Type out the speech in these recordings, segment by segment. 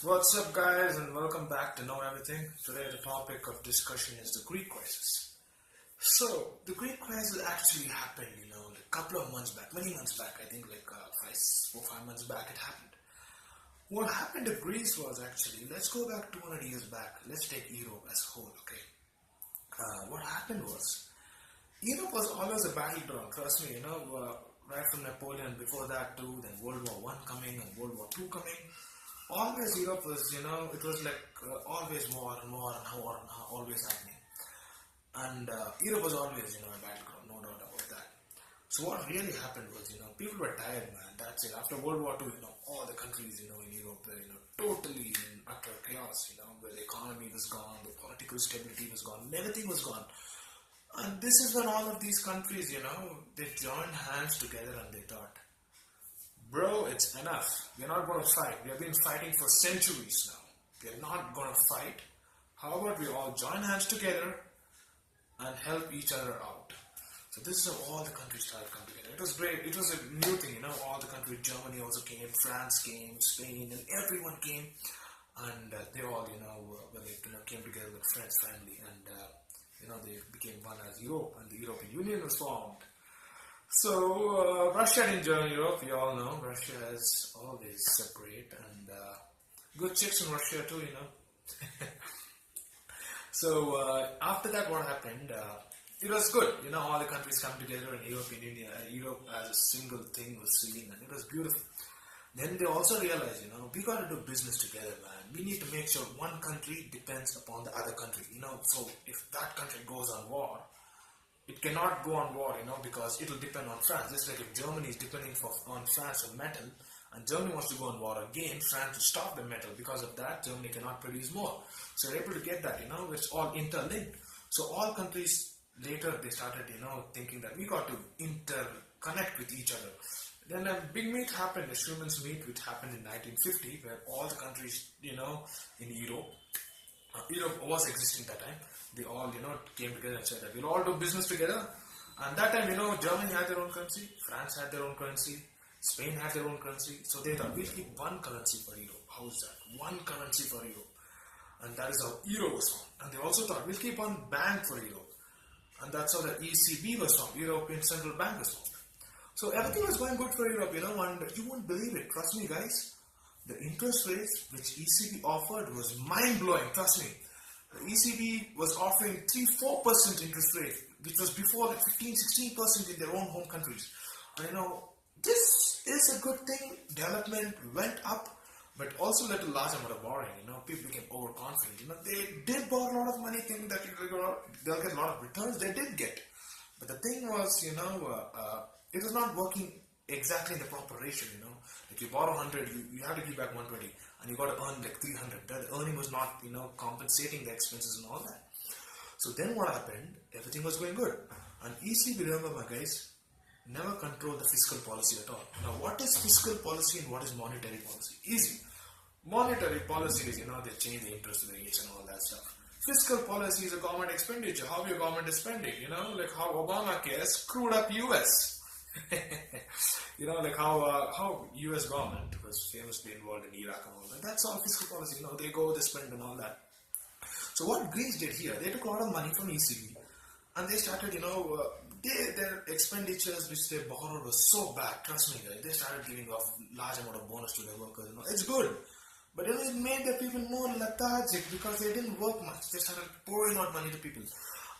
What's up, guys, and welcome back to Know Everything. Today, the topic of discussion is the Greek crisis. So, the Greek crisis actually happened, like a couple of months back, many months back. I think like 5 months back, it happened. What happened to Greece was actually, let's go back 200 years back. Let's take Europe as a whole, okay? What happened was, Europe was always a battleground. Trust me, right from Napoleon, before that too, then World War One coming and World War Two coming. Always Europe was, it was like always more and more and more and always happening. And Europe was always, a battleground, no doubt about that. So what really happened was, people were tired, man. That's it. After World War Two, all the countries, in Europe were, totally in utter chaos, where the economy was gone, the political stability was gone, everything was gone. And this is when all of these countries, they joined hands together and they thought, bro, it's enough. We're not going to fight. We have been fighting for centuries now. We're not going to fight. How about we all join hands together and help each other out? So this is how all the countries started coming together. It was great. It was a new thing, all the countries. Germany also came, France came, Spain, and everyone came. And they all, came together with friends, family, and, they became one as Europe, and the European Union was formed. So, Russia didn't join Europe, you all know. Russia is always separate, and good chicks in Russia too, So, after that, what happened? It was good, all the countries come together in European Union, Europe as a single thing was seen, and it was beautiful. Then they also realized, we got to do business together, man. We need to make sure one country depends upon the other country, So, if that country goes on war, it cannot go on war, because it will depend on France. Just like if Germany is depending on France for metal, and Germany wants to go on war again, France to stop the metal. Because of that, Germany cannot produce more. So they're able to get that, it's all interlinked. So all countries later they started, thinking that we got to interconnect with each other. Then a big meet happened, the Schuman's meet, which happened in 1950, where all the countries, in Europe. Europe was existing that time. They all, came together and said that we'll all do business together. And that time, Germany had their own currency, France had their own currency, Spain had their own currency. So they thought, we'll keep one currency for Europe. How is that? One currency for Europe. And that is how Euro was formed. And they also thought, we'll keep one bank for Europe. And that's how the ECB was formed, European Central Bank was formed. So everything was going good for Europe, and you won't believe it. Trust me, guys. The interest rates which ECB offered was mind-blowing, trust me. The ECB was offering 3-4% interest rate, which was before like 15-16% in their own home countries. And this is a good thing. Development went up, but also led to a large amount of borrowing. People became overconfident. They did borrow a lot of money thinking that they'll get a lot of returns. They did get. But the thing was, it was not working exactly in the proper ratio, If you borrow 100, you have to give back 120, and you got to earn like 300. The earning was not, compensating the expenses and all that. So then what happened? Everything was going good. And ECB, remember, my guys, never controlled the fiscal policy at all. Now, what is fiscal policy and what is monetary policy? Easy. Monetary policy is, they change the interest rates and all that stuff. Fiscal policy is a government expenditure. How your government is spending, like how Obamacare screwed up US. Like how US government was famously involved in Iraq and all that. That's all fiscal policy. They go, they spend and all that. So what Greece did here, they took a lot of money from ECB and they started, their expenditures which they borrowed was so bad. Trust me, guys. They started giving off large amount of bonus to their workers. It's good. But it made the people more lethargic because they didn't work much. They started pouring out money to people.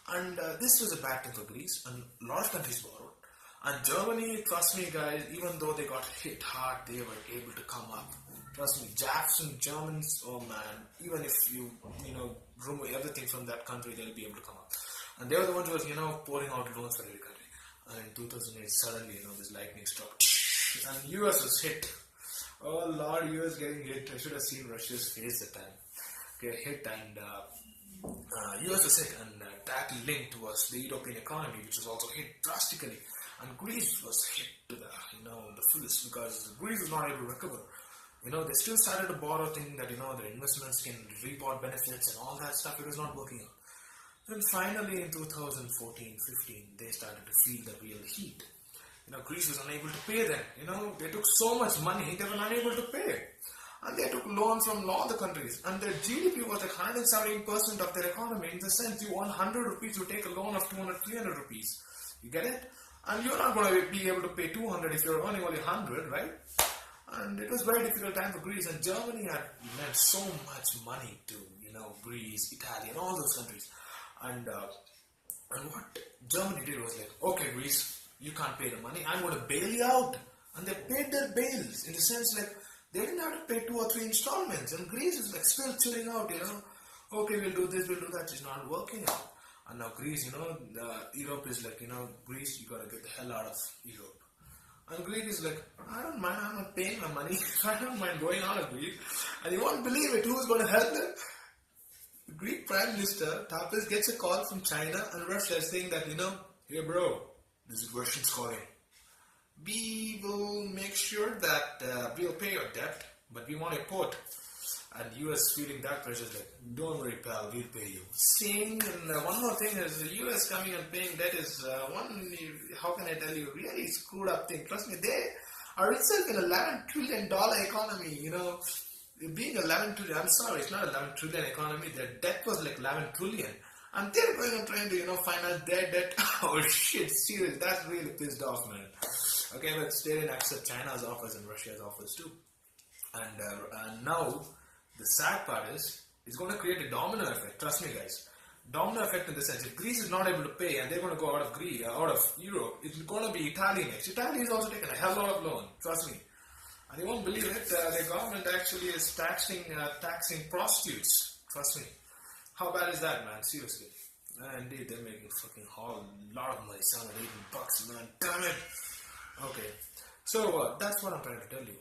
And this was a bad thing for Greece, and a lot of countries borrowed. And Germany, trust me guys, even though they got hit hard, they were able to come up. Trust me, Jackson, Germans, oh man, even if you, remove everything from that country, they'll be able to come up. And they were the ones who was, pouring out loans for every country. And in 2008, suddenly, this lightning struck. And US was hit. Oh Lord, US getting hit. I should have seen Russia's face that time. Okay, hit and US was hit. And that linked was the European economy, which was also hit drastically. And Greece was hit to the fullest because Greece was not able to recover. They still started to borrow thinking that, their investments can reap out benefits and all that stuff. It was not working out. Then finally in 2014-15, they started to feel the real heat. Greece was unable to pay them. They took so much money, they were unable to pay. and they took loans from all the countries, and their GDP was like 117% of their economy. In the sense, you want 100 rupees, you take a loan of 200, 300 rupees. You get it? And you're not going to be able to pay 200 if you're earning only 100, right? And it was a very difficult time for Greece, and Germany had lent so much money to, Greece, Italy, and all those countries. And what Germany did was like, okay, Greece, you can't pay the money, I'm going to bail you out. And they paid their bails, in the sense like, they didn't have to pay 2 or 3 installments, and Greece is like still chilling out, okay, we'll do this, we'll do that. It's not working out. And now Greece, Europe is like, Greece, you gotta get the hell out of Europe. And Greece is like, I don't mind, I'm not paying my money, I don't mind going out of Greece. And you won't believe it, who's going to help them? The Greek Prime Minister, Tapis, gets a call from China and Russia saying that, hey bro, this is Russians calling. We will make sure that we'll pay your debt, but we want a port. And US feeling that pressure is like, don't worry pal, we'll pay you. Seeing, and one more thing is, the US coming and paying debt is how can I tell you, really screwed up thing. Trust me, they are itself an $11 trillion economy, being 11 trillion, I'm sorry, it's not 11 trillion economy, their debt was like 11 trillion. And they're going and trying to, finance their debt. Oh shit, serious, that's really pissed off, man. Okay, but they didn't accept China's offers and Russia's offers too. And now, the sad part is, it's going to create a domino effect. Trust me, guys. Domino effect in the sense, if Greece is not able to pay and they're going to go out of Europe, it's going to be Italy next. Italy is also taking a hell lot of loan. Trust me. And you won't believe it, the government actually is taxing prostitutes. Trust me. How bad is that, man? Seriously. Indeed, they're making fucking a lot of money, $7 or $8, man. Damn it. Okay. So, that's what I'm trying to tell you.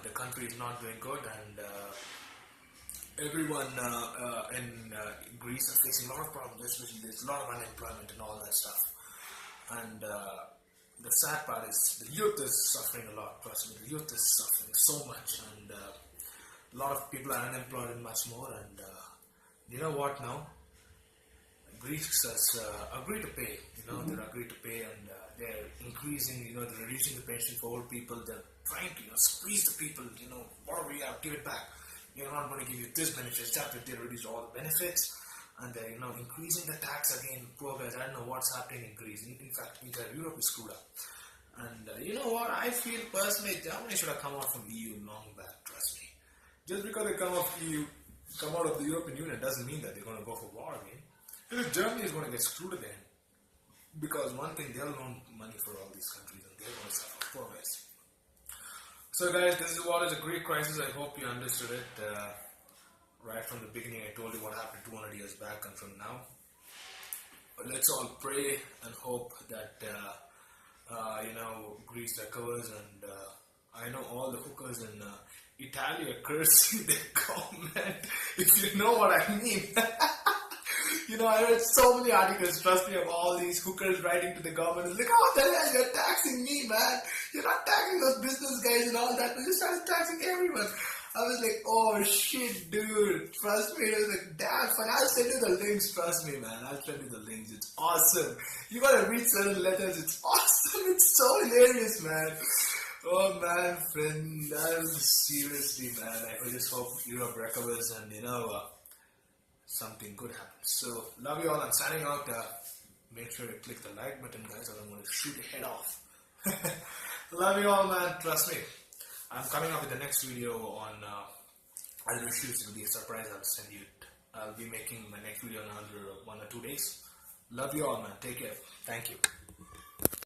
The country is not doing good, and everyone in Greece are facing a lot of problems, especially there's a lot of unemployment and all that stuff. And the sad part is the youth is suffering a lot. Trust me, the youth is suffering so much, and a lot of people are unemployed and much more. And you know what now? Greece has agreed to pay. They're agreed to pay, and they're increasing. They're reducing the pension for old people. They're trying to squeeze the people. Whatever we have, give it back. We're not going to give you this benefits. That they reduce all the benefits, and they're increasing the tax again. Poor guys, I don't know what's happening in Greece. In fact, entire Europe is screwed up. And you know what? I feel personally, Germany should have come out from EU long back. Trust me. Just because they come out of the European Union doesn't mean that they're going to go for war again. Because Germany is going to get screwed again. Because one thing, they'll loan money for all these countries, and they're going to suffer. Poor guys. So guys, this is what is a Greek crisis. I hope you understood it. Right from the beginning, I told you what happened 200 years back and from now. But let's all pray and hope that Greece recovers, and I know all the hookers in Italy are cursing their government, if you know what I mean. I read so many articles, trust me, of all these hookers writing to the government. It's like, oh, the hell, you're taxing me, man. You're not taxing those business guys and all that, but you started taxing everyone. I was like, oh shit, dude, trust me. It was like, damn fun. I'll send you the links, trust me, man. I'll send you the links. It's awesome. You gotta read certain letters. It's awesome. It's so hilarious, man. Oh man, friend, seriously, man. I just hope Europe recovers and something good happens. So, love you all. I'm signing out. Make sure you click the like button, guys, or I'm going to shoot your head off. Love you all, man. Trust me. I'm coming up with the next video on other issues. It will be a surprise. I'll send you it. I'll be making my next video in another 1 or 2 days. Love you all, man. Take care. Thank you.